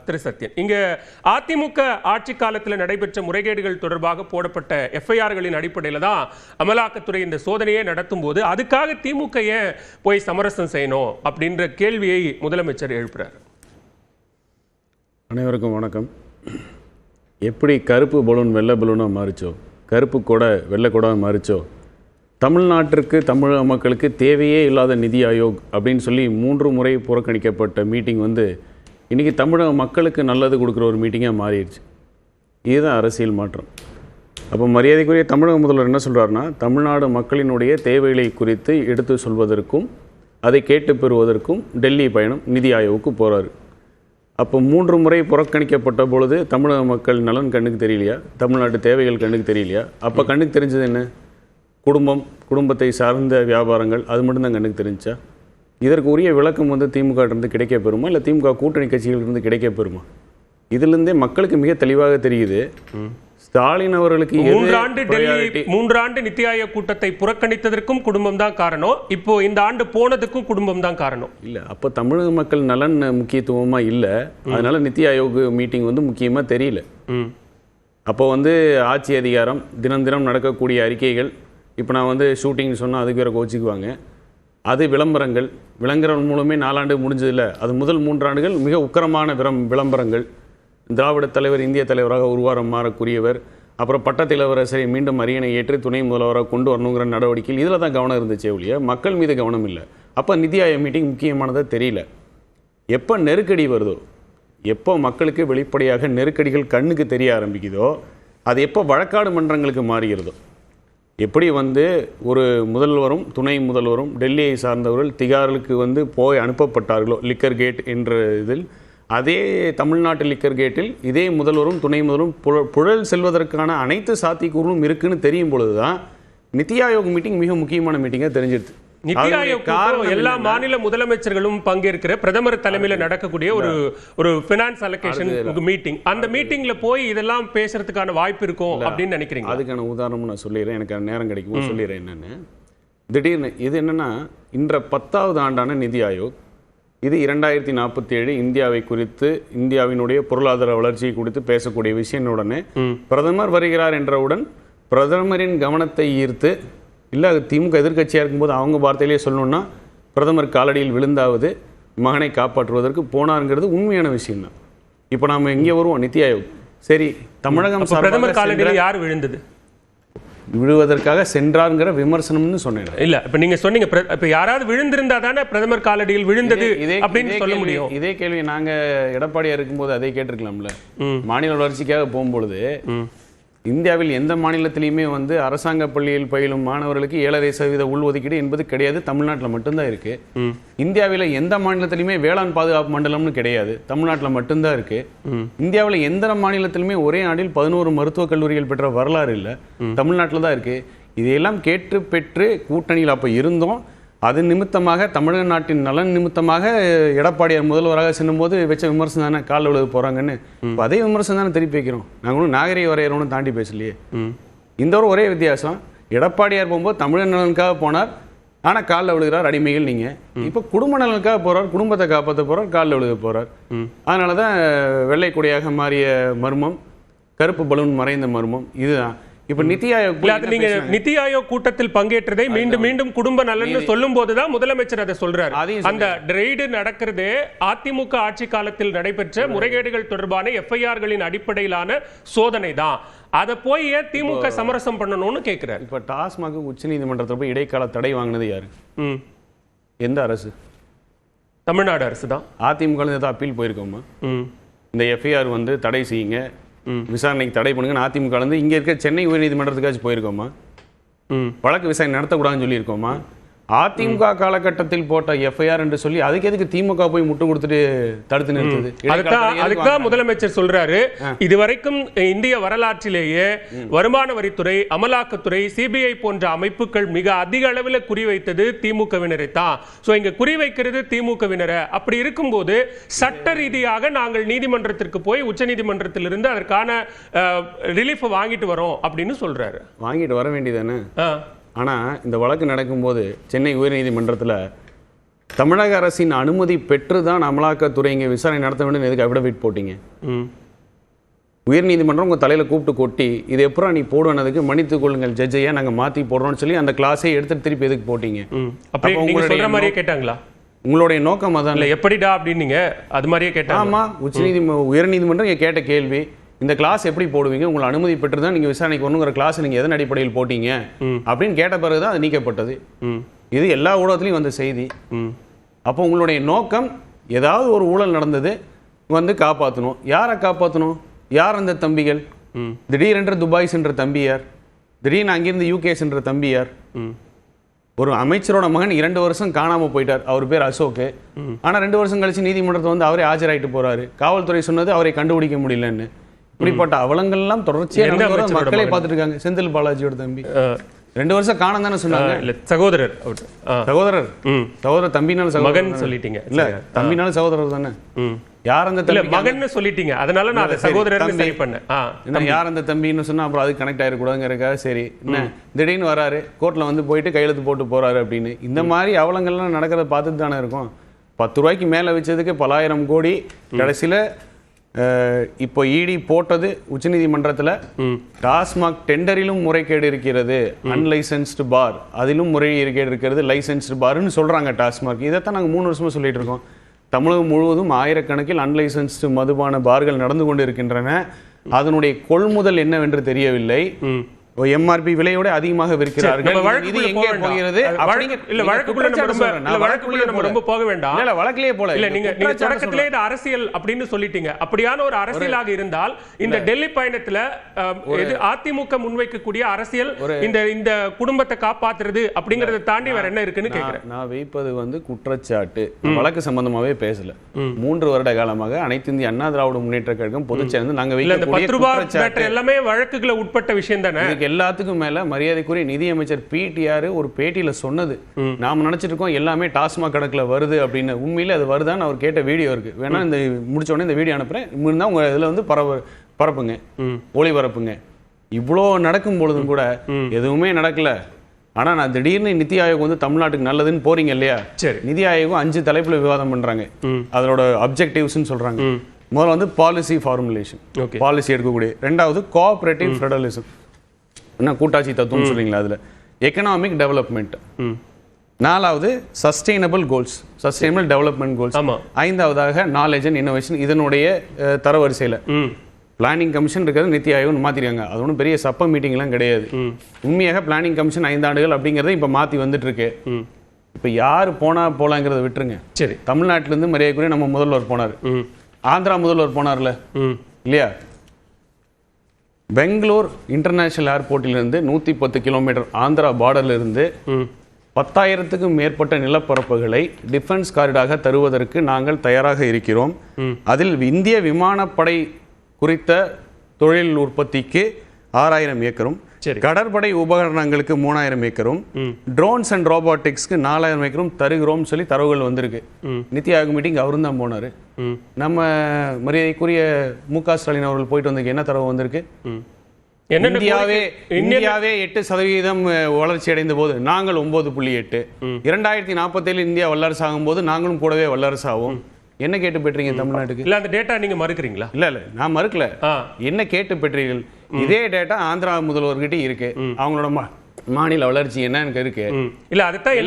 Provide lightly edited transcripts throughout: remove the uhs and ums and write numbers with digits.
திரு சத்யன், இங்க அதிமுக ஆட்சி காலத்தில் நடைபெற்ற முறைகேடுகள் தொடர்பாக போடப்பட்ட எஃப்ஐஆர்களின் அடிப்படையில் தான் அமலாக்கத்துறை இந்த சோதனையை நடத்தும் போது அதுக்காக திமுக ஏன் போய் சமரசம் செய்யணும் அப்படின்ற கேள்வியை முதலமைச்சர் எழுப்புறார். அனைவருக்கும் வணக்கம். எப்படி கருப்பு பலூன் வெள்ளை பலூனாக மாறிச்சோ, கருப்பு கொடை வெள்ளை கொடை மாறிச்சோ, தமிழ்நாட்டிற்கு தமிழக மக்களுக்கு தேவையே இல்லாத நிதி ஆயோக் அப்படின்னு சொல்லி 3 முறை புறக்கணிக்கப்பட்ட மீட்டிங் இன்றைக்கி தமிழக மக்களுக்கு நல்லது கொடுக்குற ஒரு மீட்டிங்காக மாறிடுச்சு. இதுதான் அரசியல் மாற்றம். அப்போ மரியாதைக்குரிய தமிழக முதல்வர் என்ன சொல்கிறாருன்னா, தமிழ்நாடு மக்களினுடைய தேவைகளை குறித்து எடுத்து சொல்வதற்கும் அதை கேட்டு பெறுவதற்கும் டெல்லி பயணம் நிதி ஆயோவுக்கு போகிறாரு. அப்போ 3 முறை புறக்கணிக்கப்பட்ட பொழுது தமிழக மக்கள் நலன் கண்ணுக்கு தெரியலையா, தமிழ்நாட்டு தேவைகள் கண்ணுக்கு தெரியலையா? அப்போ கண்ணுக்கு தெரிஞ்சது என்ன? குடும்பத்தை சார்ந்த வியாபாரங்கள், அது மட்டும்தான் கண்ணுக்கு தெரிஞ்சா? இதற்கு உரிய விளக்கம் திமுக இருந்து கிடைக்க பெறுமா, இல்லை திமுக கூட்டணி கட்சிகளிலிருந்து கிடைக்க பெறுமா? இதிலிருந்தே மக்களுக்கு மிக தெளிவாக தெரியுது. ஸ்டாலின் அவர்களுக்கு 3 ஆண்டு நித்தி ஆயோக் கூட்டத்தை புறக்கணித்ததற்கும் குடும்பம் தான் காரணம், இப்போ இந்த ஆண்டு போனதுக்கும் குடும்பம் தான் காரணம். இல்லை, அப்போ தமிழக மக்கள் நலன் முக்கியத்துவமாக இல்லை, அதனால நித்தி ஆயோக் மீட்டிங் முக்கியமாக தெரியல. அப்போ ஆட்சி அதிகாரம், தினம் தினம் நடக்கக்கூடிய அறிக்கைகள், இப்போ நான் ஷூட்டிங் சொன்னால் அதுக்கு வேறு கோச்சிக்குவாங்க. அது விளம்பரங்கள் மூலமே 4 ஆண்டு முடிஞ்சதில்லை. அது முதல் 3 ஆண்டுகள் மிக உக்கரமான விளம்பரங்கள். திராவிட தலைவர் இந்திய தலைவராக உருவாரம் மாறக்கூடியவர், அப்புறம் பட்டத்து இளவரசரை மீண்டும் அரியணை ஏற்று துணை முதல்வராக கொண்டு வரணுங்கிற நடவடிக்கைகள், இதில் தான் கவனம் இருந்துச்சே ஒழிய மக்கள் மீது கவனம் இல்லை. அப்போ நிதி ஆயோக் மீட்டிங் முக்கியமானதாக தெரியல. எப்போ நெருக்கடி வருதோ, எப்போ மக்களுக்கு வெளிப்படையாக நெருக்கடிகள் கண்ணுக்கு தெரிய ஆரம்பிக்குதோ, அது எப்போ வழக்காடு மன்றங்களுக்கு மாறுகிறதோ, எப்படி ஒரு முதல்வரும் துணை முதல்வரும் டெல்லியை சார்ந்தவர்கள் திகாருக்கு போய் அனுப்பப்பட்டார்களோ லிக்கர் கேட் என்ற இதில், அதே தமிழ்நாட்டு லிக்கர் கேட்டில் இதே முதல்வரும் துணை முதல்வரும் புழல் செல்வதற்கான அனைத்து சாத்தியக்கூறும் இருக்குன்னு தெரியும் பொழுது தான் நித்தி ஆயோக் மீட்டிங் மிக முக்கியமான மீட்டிங்காக தெரிஞ்சிருது. நித்தி ஆயோக் எல்லா மாநில முதலமைச்சர்களும் பங்கேற்கிற பிரதமர் தலைமையில் நடக்கக்கூடிய ஒரு பினான்ஸ் அலோகேஷன் மீட்டிங். அந்த மீட்டிங்ல போய் இதெல்லாம் பேசுறதுக்கான வாய்ப்பு இருக்கும் அப்படின்னு நினைக்கிறீங்க? அதுக்கான உதாரணமும் நான் சொல்லிடுறேன், எனக்கு நேரம் கிடைக்கும் சொல்லிடுறேன். என்னன்னு திடீர்னு இது என்னன்னா, இன்ற 10வது ஆண்டான நிதி ஆயோக் இது 2047 இந்தியாவை குறித்து, இந்தியாவினுடைய பொருளாதார வளர்ச்சியை குறித்து பேசக்கூடிய விஷயம். உடனே பிரதமர் வருகிறார் என்றவுடன் பிரதமரின் கவனத்தை ஈர்த்து, இல்லை திமுக எதிர்கட்சியாக இருக்கும்போது அவங்க வார்த்தையிலேயே சொல்லணும்னா பிரதமர் காலடியில் விழுந்தாவது மகனை காப்பாற்றுவதற்கு போனாருங்கிறது உண்மையான விஷயம் தான். இப்போ நாம் இங்கே வருவோம் நித்தி ஆயோக். சரி, தமிழகம் பிரதமர் காலடியில் யார் விழுந்தது? விழுவதற்காக சென்றாருங்கிற விமர்சனம்னு சொன்னேன். இல்ல, இப்ப நீங்க சொன்னீங்க இப்ப யாராவது விழுந்திருந்தா தானே பிரதமர் காலடியில் விழுந்தது அப்படின்னு சொல்ல முடியும். இதே கேள்வி நாங்க எடப்பாடியா இருக்கும்போது அதே கேட்டிருக்கலாம்ல. மாநில வளர்ச்சிக்காக போகும்பொழுது இந்தியாவில் எந்த மாநிலத்திலையுமே அரசாங்க பள்ளியில் பயிலும் மாணவர்களுக்கு 7.5% உள்ஒதுக்கீடு என்பது கிடையாது, தமிழ்நாட்டில் மட்டும்தான் இருக்கு. இந்தியாவில் எந்த மாநிலத்திலுமே வேளாண் பாதுகாப்பு மண்டலம்னு கிடையாது, தமிழ்நாட்டில் மட்டும்தான் இருக்கு. இந்தியாவில் எந்த மாநிலத்திலுமே ஒரே ஆண்டில் 11 மருத்துவக் கல்லூரிகள் பெற்ற வரலாறு இல்லை, தமிழ்நாட்டில் தான் இருக்கு. இதையெல்லாம் கேட்டு பெற்று கூட்டணியில் அப்போ இருந்தோம். அது நிமித்தமாக தமிழக நாட்டின் நலன் நிமித்தமாக எடப்பாடியார் முதல்வராக செல்லும்போது வச்ச விமர்சனம் தானே காலில் விழுது போகிறாங்கன்னு. இப்போ அதே விமர்சனம் தானே திருப்பி வைக்கிறோம். நாங்கள் ஒன்றும் நாகரிக வரையறோன்னு தாண்டி பேசலையே. இந்த ஒரே வித்தியாசம், எடப்பாடியார் போகும்போது தமிழக நலனுக்காக போனார், ஆனால் காலில் விழுகிறார் அடிமைகள் நீங்கள். இப்போ குடும்ப நலனுக்காக போகிறார், குடும்பத்தை காப்பாற்ற போகிறார், காலில் விழுக போகிறார். அதனால தான் வெள்ளை கொடியாக மாறிய மர்மம், கருப்பு பலூன் மறைந்த மர்மம் இதுதான். இப்ப நித்தி ஆயோக் நீங்க நித்தி ஆயோக் கூட்டத்தில் பங்கேற்றதை மீண்டும் மீண்டும் குடும்ப நலன்னு சொல்லும் போதுதான் முதலமைச்சர் அதை சொல்றாரு. அந்த ரெய்டு நடக்கிறது அதிமுக ஆட்சி காலத்தில் நடைபெற்ற முறைகேடுகள் தொடர்பான எஃப்ஐஆர்களின் அடிப்படையிலான சோதனை தான். அதை போய் ஏன் திமுக சமரசம் பண்ணணும்னு கேட்கிறார். இப்ப டாஸ்மாக் உச்சநீதிமன்றத்தில் போய் இடைக்கால தடை வாங்கினது யாரு? எந்த அரசு? தமிழ்நாடு அரசு தான். அதிமுக அப்பீல் போயிருக்கோமா? இந்த எஃப்ஐஆர் தடை செய்யுங்க, விசாரணைக்கு தடை பண்ணுங்க, அதிமுக இங்க இருக்க சென்னை உயர்நீதிமன்றத்துக்காச்சும் போயிருக்கோமா? வழக்கு விசாரணை நடத்தக்கூடாதுன்னு சொல்லியிருக்கோமா? அதிமுக காலகட்டத்தில் போட்ட எஃப்ஐஆர் என்று சொல்லி அதுக்கு எதுக்கு திமுக போய் முட்டு கொடுத்துட்டு தடுத்து நிறுத்துது? அதுதான் முதலமைச்சர் சொல்றாரு, இதுவரைக்கும் இந்திய வரலாற்றிலேயே வருமான வரித்துறை, அமலாக்கத்துறை, சிபிஐ போன்ற அமைப்புகள் மிக அதிக அளவில் குறிவைத்தது திமுகவினரை தான். சோ இங்க குறிவைக்கிறது திமுகவினரை. அப்படி இருக்கும்போது சட்ட ரீதியாக நாங்கள் நீதிமன்றத்திற்கு போய் உச்ச நீதிமன்றத்திலிருந்து அதற்கான ரிலீஃப் வாங்கிட்டு வரோம் அப்படின்னு சொல்றாரு. வாங்கிட்டு வர வேண்டியதானே. ஆனால் இந்த வழக்கு நடக்கும்போது சென்னை உயர்நீதிமன்றத்தில் தமிழக அரசின் அனுமதி பெற்று தான் அமலாக்கத்துறை இங்கே விசாரணை நடத்த வேண்டும். எதுக்கு அஃபிடவிட் போட்டீங்க? உயர்நீதிமன்றம் உங்கள் தலையில் கூப்பிட்டு கொட்டி இது எப்பரா நீ போடுவனதுக்கு மன்னித்துக் கொள்ளுங்கள் ஜட்ஜையா நாங்கள் மாற்றி போடுறோம்னு சொல்லி அந்த கிளாஸை எடுத்துட்டு திருப்பி எதுக்கு போட்டீங்க? மாதிரியே கேட்டாங்களா? உங்களுடைய நோக்கம் அதான் இல்லை எப்படிடா அப்படின்னு அது மாதிரியே கேட்டாங்க. ஆமாம், உயர்நீதிமன்றம் இங்கே கேட்ட கேள்வி இந்த கிளாஸ் எப்படி போடுவீங்க, உங்களை அனுமதி பெற்று தான் நீங்கள் விசாரணைக்கு வரணுங்கிற கிளாஸ் நீங்கள் எதன் அடிப்படையில் போட்டீங்க அப்படின்னு கேட்ட பிறகு தான் அது நீக்கப்பட்டது. இது எல்லா ஊடகத்துலையும் வந்த செய்தி. அப்போ உங்களுடைய நோக்கம் ஏதாவது ஒரு ஊழல் நடந்தது வந்து காப்பாற்றணும். யாரை காப்பாற்றணும்? யார் அந்த தம்பிகள்? திடீரென்று துபாய் சென்ற தம்பி யார்? திடீர்னு அங்கிருந்து யூகே சென்ற தம்பி யார்? ஒரு அமைச்சரோட மகன் 2 வருஷம் காணாம போயிட்டார். அவர் பேர் அசோக். ஆனா 2 வருஷம் கழிச்சு நீதிமன்றத்தை வந்து அவரே ஆஜராயிட்டு போறாரு. காவல்துறை சொன்னது அவரை கண்டுபிடிக்க முடியலன்னு. இப்படிப்பட்ட அவலங்கள் எல்லாம் தொடர்ச்சியாக மக்களே பார்த்துட்டு இருக்காங்க. செந்தில் பாலாஜியோட தம்பி 2 வருஷம் காணம் தானே சொன்னாங்க. சகோதரர் தம்பினால மகன் சொல்லிட்டீங்க. இல்ல தம்பினால சகோதரர் தானே. யார் அந்த தம்பி? மகன்னு சொல்லிட்டீங்க, அதனால நான் அதை சகோதரர் சரி பண்ணேன். யார் அந்த தம்பின்னு சொன்னா அப்புறம் அது கனெக்ட் ஆயிடக்கூடாதுங்கிறக்காக சரி என்ன திடீர்னு வராரு, கோர்ட்ல வந்து போயிட்டு கையெழுத்து போட்டு போறாரு அப்படின்னு. இந்த மாதிரி அவலங்கள்லாம் நடக்கிறத பார்த்துட்டு தானே இருக்கும். 10 ரூபாய்க்கு மேல வச்சதுக்கு பலாயிரம் கோடி கடைசியில இப்போ இடி போட்டது உச்சநீதிமன்றத்தில். டாஸ்மாக் டெண்டரிலும் முறைகேடு இருக்கிறது, அன்லைசன்ஸ்டு பார் அதிலும் முறைகேடு இருக்கிறது, லைசன்ஸ்டு பார்னு சொல்றாங்க டாஸ்மாக். இதைத்தான் நாங்கள் 3 வருஷமா சொல்லிட்டு இருக்கோம். தமிழகம் முழுவதும் ஆயிரக்கணக்கில் அன்லைசன்ஸ்டு மதுபான பார்கள் நடந்து கொண்டு இருக்கின்றன. அதனுடைய கொள்முதல் என்னவென்று தெரியவில்லை. எம்ஆர்பி விலையோட அதிகமாக விற்கிறார்கள். இது எங்கே போகிறது? இல்ல வழக்குக்குள்ள நம்ம ரொம்ப போக வேண்டாம். இல்ல வழக்கிலேயே போல. இல்ல நீங்க தொடக்கத்திலே இது அரசியல் அப்படின்னு சொல்லிட்டீங்க. அப்படியான ஒரு அரசியலாக இருந்தால் இந்த டெல்லி பயணத்துல அதிமுக முன்வைக்கக்கூடிய அரசியல் இந்த குடும்பத்தை காப்பாத்துறது அப்படிங்கறத தாண்டி வேற என்ன இருக்குன்னு கேக்குறேன். நான் வைப்பது வந்து குற்றச்சாட்டு, வழக்கு சம்பந்தமாவே பேசல. 3 வருட காலமாக அனைத்து இந்திய அண்ணா திராவிட முன்னேற்ற கழகம் பொதுச் சேர்ந்து நாங்க வைக்கக்கூடிய 10 ரூபாய் எல்லாமே வழக்குகளை உட்பட்ட விஷயம் தானே. எல்லாத்துக்கும் மேல மரியாதைக்குரிய நிதியமைச்சர் பிடிஆர் ஒரு பேட்டியில சொன்னது நாம நினைச்சிட்டு இருக்கோம் எல்லாமே டாஸ்மாக் கணக்குல வருது அப்படின்னு. உண்மையில அது வருதான்னு அவர் கேட்ட வீடியோ இருக்கு. வேணா இந்த முடிச்ச உடனே இந்த வீடியோ அனுப்புறேன். இருந்தா உங்க இதுல வந்து பரப்புங்க, ஒளிபரப்புங்க. இவ்வளோ நடக்கும் பொழுதும் கூட எதுவுமே நடக்கல. ஆனா நான் திடீர்னு நிதி ஆயோக் வந்து தமிழ்நாட்டுக்கு நல்லதுன்னு போறீங்க இல்லையா? நிதி ஆயோகம் 5 தலைப்புல விவாதம் பண்றாங்க. அதோட அப்ஜெக்டிவ்ஸ் சொல்றாங்க. முதல்ல வந்து பாலிசி ஃபார்முலேஷன், பாலிசி எடுக்கக்கூடிய. 2வது கோஆபரேட்டிவ் ஃபெடரலிசம், என்ன கூட்டாட்சி தத்துவம் சொல்றீங்களா, அதுல எக்கனாமிக் டெவலப்மெண்ட். 4வது sustainable goals, sustainable development goals. 5வதாக நாலேஜ் அண்ட் இன்னோவேஷன். இதனுடைய தரவரிசையில் பிளானிங் கமிஷன் இருக்கிறது நித்தி ஆயோக்னு மாத்திருக்காங்க. அது ஒன்றும் பெரிய சப்ப மீட்டிங்லாம் கிடையாது. உண்மையாக பிளானிங் கமிஷன் 5 ஆண்டுகள் அப்படிங்கிறத இப்போ மாற்றி வந்துட்டு இருக்கு. இப்போ யார் போலாங்கிறத விட்டுருங்க. சரி, தமிழ்நாட்டிலேருந்து மரியாதைக்குரிய நம்ம முதல்வர் போனார், ஆந்திரா முதல்வர் போனார்ல இல்லையா? பெங்களூர் இன்டர்நேஷனல் ஏர்போர்ட்டிலிருந்து 110 கிலோமீட்டர் ஆந்திரா பார்டர்ல இருந்து 10,000க்கும் மேற்பட்ட நிலப்பரப்புகளை டிஃபென்ஸ் காரிடாக தருவதற்கு நாங்கள் தயாராக இருக்கிறோம். அதில் இந்திய விமானப்படை குறித்த தொழில் உற்பத்திக்கு 6,000 ஏக்கரும், கடற்படை உபகரணங்களுக்கு 3,000 ஏக்கரும், ட்ரோன்ஸ் அண்ட் ரோபோட்டிக்ஸ்க்கு 4,000 ஏக்கரும் தருகிறோம் சொல்லி தரவுகள் வந்திருக்கு. நித்தி ஆயோக் மீட்டிங் அவரும் தான் போனாரு. நம்ம மரியாதைக்குரிய மு.க. ஸ்டாலின் அவர்கள் போயிட்டு வந்ததுக்கு என்ன தரவு வந்திருக்கு? இந்தியாவே 8% வளர்ச்சி அடைந்த போது நாங்கள் 9.8, 2047 இந்தியா வல்லரசு ஆகும் போது நாங்களும் கூடவே வல்லரசு ஆகும். என்ன கேட்டு பெற்றீங்க தமிழ்நாட்டுக்கு? இல்ல அந்த டேட்டா நீங்க மறுக்கிறீங்களா? இல்ல நான் மறுக்கல. என்ன கேட்டு பெற்றீர்கள்? இதே டேட்டா ஆந்திரா முதல்வர்கிட்ட இருக்கு. அவங்களோட மாநில வளர்ச்சி என்ன இருக்கு. இல்ல அதுதான்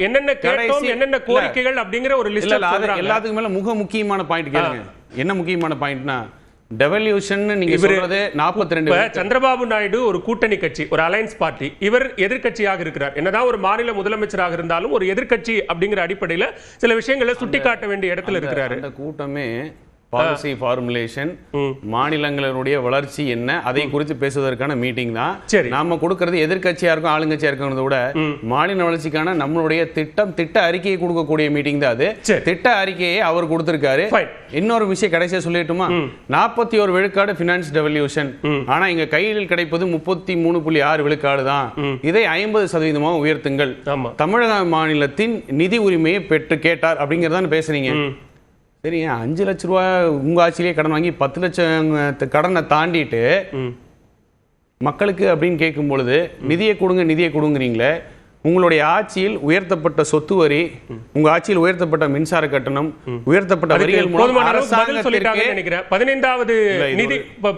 என்னென்ன கோரிக்கைகள் அப்படிங்கிற ஒரு லிஸ்ட். எல்லாத்துக்கும் மேல முக்கியமான பாயிண்ட் கேளுங்க. என்ன முக்கியமான பாயிண்ட்னா டெவல்யூஷன். நீங்க சொல்றது 42. சந்திரபாபு நாயுடு ஒரு கூட்டணி கட்சி, ஒரு அலையன்ஸ் பார்ட்டி. இவர் எதிர்க்கட்சியாக இருக்கிறார். என்னதான் ஒரு மாநில முதலமைச்சராக இருந்தாலும் ஒரு எதிர்க்கட்சி அப்படிங்கிற அடிப்படையில் சில விஷயங்களை சுட்டி காட்ட வேண்டிய இடத்துல இருக்கிறாரு. அந்த கூட்டமே பாலிசி ஃபார்முலேஷன், மாநிலங்களுடைய வளர்ச்சி என்ன அதை குறித்து பேசுவதற்கான மீட்டிங் தான். நாம கொடுக்கிறது எதிர்க்கட்சியா இருக்கும் ஆளுங்கட்சியா இருக்கிறத விட மாநில வளர்ச்சிக்கான நம்மளுடைய திட்ட அறிக்கையை கொடுக்கக்கூடிய மீட்டிங் தான் அது. திட்ட அறிக்கையை அவர் கொடுத்திருக்காரு. இன்னொரு விஷயம் கடைசியா சொல்லிட்டுமா, 41 விழுக்காடு பினான்ஸ் டெவல்யூஷன். ஆனா இங்க கையில் கிடைப்பது 33.6 விழுக்காடு தான். இதை 50% உயர்த்துங்கள். தமிழக மாநிலத்தின் நிதி உரிமையை பெற்று கேட்டார் அப்படிங்கறதான் பேசுறீங்க. சரி, 5 லட்ச ரூபாய் உங்க ஆட்சியிலேயே கடன் வாங்கி 10 லட்சம் கடனை தாண்டிட்டு மக்களுக்கு அப்படின்னு கேட்கும் பொழுது நிதியை கொடுங்க நிதியை கொடுங்குறீங்களே. உங்களுடைய ஆட்சியில் உயர்த்தப்பட்ட சொத்து வரி, உங்க ஆட்சியில் உயர்த்தப்பட்ட மின்சார கட்டணம், உயர்த்தப்பட்ட வரிகள் மூலம் அரசாங்கத்திற்கு நினைக்கிறேன்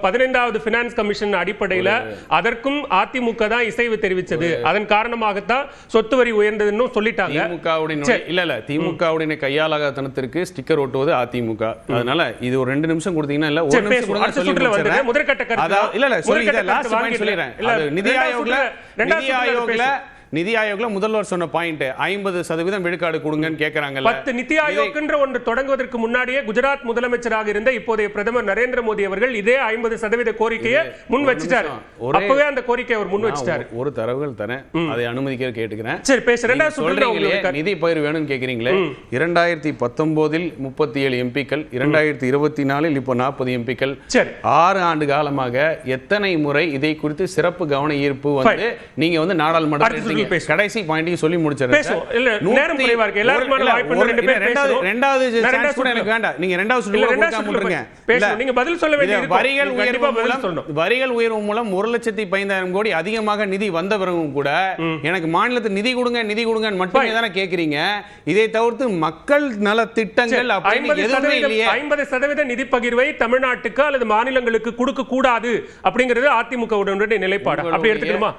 15வது பினான்ஸ் கமிஷன் அடிப்படையில் அதற்கும் அதிமுக தான் இசைவு தெரிவித்தது. அதன் காரணமாகத்தான் சொத்து வரி உயர்ந்ததுன்னு சொல்லிட்டாங்க. திமுகவுடைய கையாளாகத்தனத்திற்கு ஸ்டிக்கர் ஓட்டுவது அதிமுக. அதனால இது ஒரு 2 நிமிஷம் கொடுத்தீங்கன்னா இல்ல 1 நிமிஷம் கொடுங்க சொல்லி முடிச்சறேன். முதற்கட்ட கருத்து இல்ல சொல்லி இத லாஸ்ட் பாயிண்ட் சொல்லிறேன். நிதி ஆயோக்ல முதல்வர் சொன்ன பாயிண்ட் 50% விழுக்காடு கொடுங்கன்னு கேக்குறாங்கல்ல. 10 நிதி ஆயோக்ன்ற ஒன்று தொடங்குவதற்கு முன்னாடியே குஜராத் முதலமைச்சராக இருந்த இப்போதைய பிரதமர் நரேந்திர மோடி அவர்கள் இதே 50% கோரிக்கையை முன் வச்சிட்டாரு. அப்பவே அந்த கோரிக்கையை அவர் முன் வச்சிட்டாரு. ஒரு தரவுகள் தரேன், அதை அனுமதிக்க கேட்டுக்கிறேன். சரி பேச. ரெண்டாவது சொல்றீங்க நிதி பயிர் வேணும்னு கேக்குறீங்களே. 2019 37 எம்பிக்கள், 2024 இப்போ 40 எம்பிக்கள். 6 ஆண்டு காலமாக எத்தனை முறை இதை குறித்து சிறப்பு கவன ஈர்ப்பு வந்து நீங்க வந்து நாடாளுமன்றத்தில் கடைசி பாயிண்டையும் சொல்லி முடிச்சறேன். நேரம் குறைவா இருக்கு. எல்லாருக்கும் வாய்ப்பு இருக்கு. 2 பேர் பேசணும். ரெண்டாவது சான்ஸ் கூட எனக்கு வேண்டாம். நீங்க ரெண்டாவது சொல்லுங்க. கொடுக்காம விட்டுருங்க. பேசணும். நீங்க பதில் சொல்ல வேண்டியது வரிகள் உயர்வு மூலம் 1,15,000 கோடி அதிகமாக நிதி வந்த பிறகும் கூட எனக்கு மாநிலத்துக்கு நிதி கொடுங்கன்னு மட்டுமே தானே கேக்குறீங்க. இதை தவிர்த்து மக்கள் நல திட்டங்கள் அப்படி எதுவுமே இல்லையே. 50% நிதி பகிர்வை தமிழ்நாட்டுக்கு அல்லது மாநிலங்களுக்கு கொடுக்க கூடாது அப்படிங்கிறது அதிமுகவுடைய நிலைப்பாடு. அப்படி எடுத்துக்கணுமா?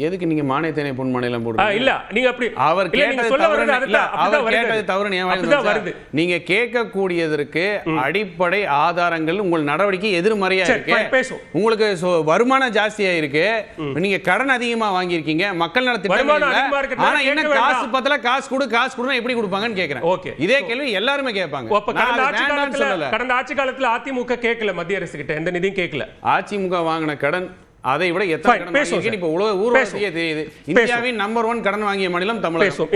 எதுக்கு நீங்க மானியத்தினை பொன் மாநிலம் போடுறீங்க? இல்ல நீங்க அப்படி அவர் கேட்டது தவறு. நீங்க கேட்கக்கூடியதற்கு அடிப்படை ஆதாரங்கள் உங்கள் நடவடிக்கை எதிர்மறையா இருக்கு. உங்களுக்கு வருமானம் ஜாஸ்தியா இருக்கு, நீங்க கடன் அதிகமா வாங்கியிருக்கீங்க, மக்கள் நல திட்டம். ஆனா என்ன காசு பத்தல, காசு கொடுனா எப்படி கொடுப்பாங்கன்னு கேக்குறேன். ஓகே, இதே கேள்வி எல்லாருமே கேட்பாங்க. கடந்த ஆட்சி காலத்துல அதிமுக கேட்கல, மத்திய அரசு கிட்ட எந்த நிதியும் கேட்கல. அதிமுக வாங்கின கடன் அதை விட எத்தனை கடன் வாங்கியிருக்கீங்க இப்ப ஊர்வலத்தையே தெரியுது. இந்தியாவின் நம்பர் 1 கடன் வாங்கிய மாநிலம் தமிழகம்.